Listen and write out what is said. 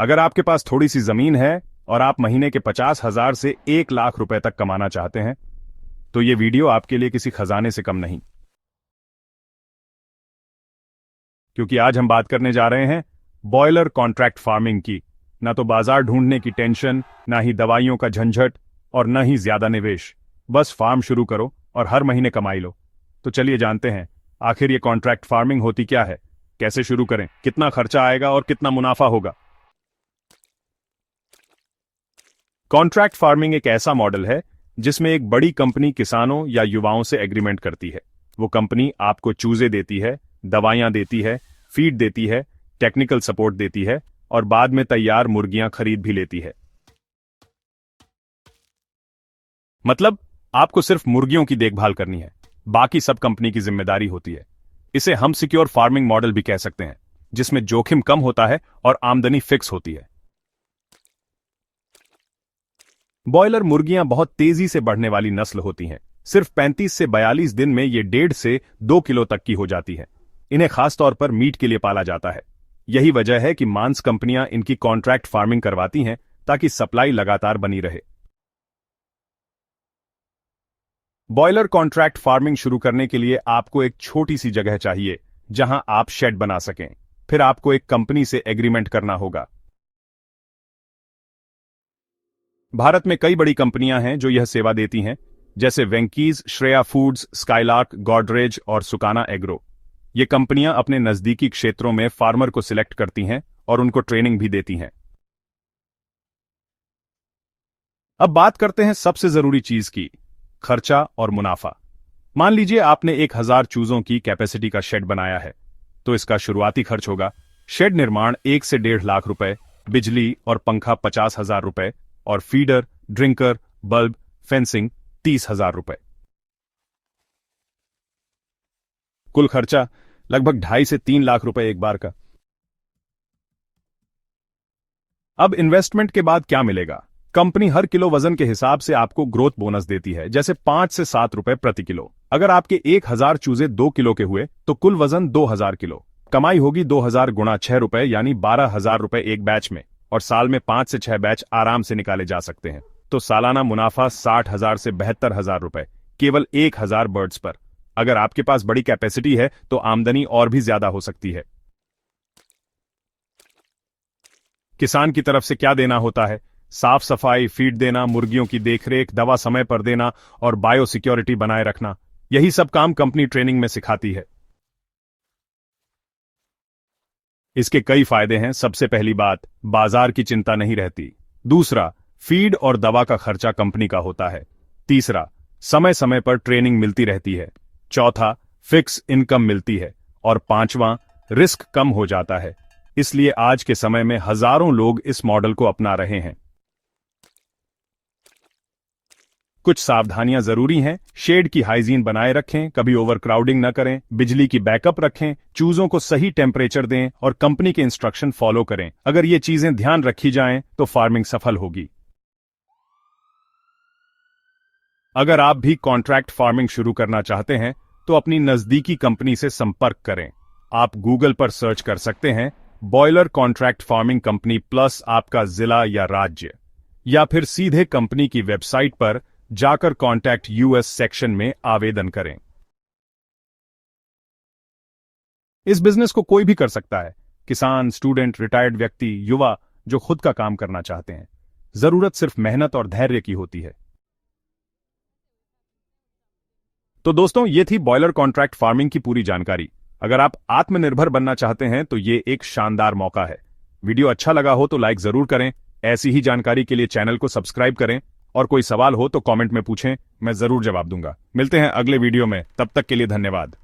अगर आपके पास थोड़ी सी जमीन है और आप महीने के 50,000 से 1 लाख रुपए तक कमाना चाहते हैं तो ये वीडियो आपके लिए किसी खजाने से कम नहीं, क्योंकि आज हम बात करने जा रहे हैं बॉयलर कॉन्ट्रैक्ट फार्मिंग की। ना तो बाजार ढूंढने की टेंशन, ना ही दवाइयों का झंझट और न ही ज्यादा निवेश। बस फार्म शुरू करो और हर महीने कमाई लो। तो चलिए जानते हैं आखिर ये कॉन्ट्रैक्ट फार्मिंग होती क्या है, कैसे शुरू करें, कितना खर्चा आएगा और कितना मुनाफा होगा। कॉन्ट्रैक्ट फार्मिंग एक ऐसा मॉडल है जिसमें एक बड़ी कंपनी किसानों या युवाओं से एग्रीमेंट करती है। वो कंपनी आपको चूजे देती है, दवाइयां देती है, फीड देती है, टेक्निकल सपोर्ट देती है और बाद में तैयार मुर्गियां खरीद भी लेती है। मतलब आपको सिर्फ मुर्गियों की देखभाल करनी है, बाकी सब कंपनी की जिम्मेदारी होती है। इसे हम सिक्योर फार्मिंग मॉडल भी कह सकते हैं, जिसमें जोखिम कम होता है और आमदनी फिक्स होती है। बॉयलर मुर्गियां बहुत तेजी से बढ़ने वाली नस्ल होती हैं। सिर्फ 35 से 42 दिन में ये 1.5 से 2 किलो तक की हो जाती है। इन्हें खासतौर पर मीट के लिए पाला जाता है। यही वजह है कि मांस कंपनियां इनकी कॉन्ट्रैक्ट फार्मिंग करवाती हैं ताकि सप्लाई लगातार बनी रहे। बॉयलर कॉन्ट्रैक्ट फार्मिंग शुरू करने के लिए आपको एक छोटी सी जगह चाहिए जहां आप शेड बना सकें। फिर आपको एक कंपनी से एग्रीमेंट करना होगा। भारत में कई बड़ी कंपनियां हैं जो यह सेवा देती हैं, जैसे वेंकीज, श्रेया फूड्स, स्काईलार्क, गॉडरेज और सुकाना एग्रो। ये कंपनियां अपने नजदीकी क्षेत्रों में फार्मर को सिलेक्ट करती हैं और उनको ट्रेनिंग भी देती हैं। अब बात करते हैं सबसे जरूरी चीज की, खर्चा और मुनाफा। मान लीजिए आपने 1000 चूजों की कैपेसिटी का शेड बनाया है, तो इसका शुरुआती खर्च होगा शेड निर्माण 1 से 1.5 लाख रुपए, बिजली और पंखा 50,000 रुपए और फीडर, ड्रिंकर, बल्ब, फेंसिंग 30,000 रुपए। कुल खर्चा लगभग 2.5 से 3 लाख रुपए एक बार का। अब इन्वेस्टमेंट के बाद क्या मिलेगा? कंपनी हर किलो वजन के हिसाब से आपको ग्रोथ बोनस देती है, जैसे 5 से 7 रुपए प्रति किलो। अगर आपके 1000 चूजे 2 किलो के हुए तो कुल वजन 2000 किलो। कमाई होगी 2000 गुणा 6 रुपए यानी 12,000 रुपए एक बैच में, और साल में 5 से 6 बैच आराम से निकाले जा सकते हैं। तो सालाना मुनाफा 60,000 से 72,000 रुपए केवल 1000 बर्ड्स पर। अगर आपके पास बड़ी कैपेसिटी है तो आमदनी और भी ज्यादा हो सकती है। किसान की तरफ से क्या देना होता है? साफ सफाई, फीड देना, मुर्गियों की देखरेख, दवा समय पर देना और बायो सिक्योरिटी बनाए रखना। यही सब काम कंपनी ट्रेनिंग में सिखाती है। इसके कई फायदे हैं। सबसे पहली बात, बाजार की चिंता नहीं रहती। दूसरा, फीड और दवा का खर्चा कंपनी का होता है। तीसरा, समय समय पर ट्रेनिंग मिलती रहती है। चौथा, फिक्स इनकम मिलती है। और पांचवां, रिस्क कम हो जाता है। इसलिए आज के समय में हजारों लोग इस मॉडल को अपना रहे हैं। कुछ सावधानियां जरूरी हैं। शेड की हाइजीन बनाए रखें, कभी ओवरक्राउडिंग न करें, बिजली की बैकअप रखें, चूजों को सही टेम्परेचर दें और कंपनी के इंस्ट्रक्शन फॉलो करें। अगर ये चीजें ध्यान रखी जाएं तो फार्मिंग सफल होगी। अगर आप भी कॉन्ट्रैक्ट फार्मिंग शुरू करना चाहते हैं तो अपनी नजदीकी कंपनी से संपर्क करें। आप गूगल पर सर्च कर सकते हैं boiler contract farming company plus आपका जिला या राज्य, या फिर सीधे कंपनी की वेबसाइट पर जाकर कॉन्टैक्ट यूएस सेक्शन में आवेदन करें। इस बिजनेस को कोई भी कर सकता है, किसान, स्टूडेंट, रिटायर्ड व्यक्ति, युवा जो खुद का काम करना चाहते हैं। जरूरत सिर्फ मेहनत और धैर्य की होती है। तो दोस्तों, ये थी बॉयलर कॉन्ट्रैक्ट फार्मिंग की पूरी जानकारी। अगर आप आत्मनिर्भर बनना चाहते हैं तो ये एक शानदार मौका है। वीडियो अच्छा लगा हो तो लाइक जरूर करें। ऐसी ही जानकारी के लिए चैनल को सब्सक्राइब करें और कोई सवाल हो तो कमेंट में पूछें, मैं जरूर जवाब दूंगा। मिलते हैं अगले वीडियो में, तब तक के लिए धन्यवाद।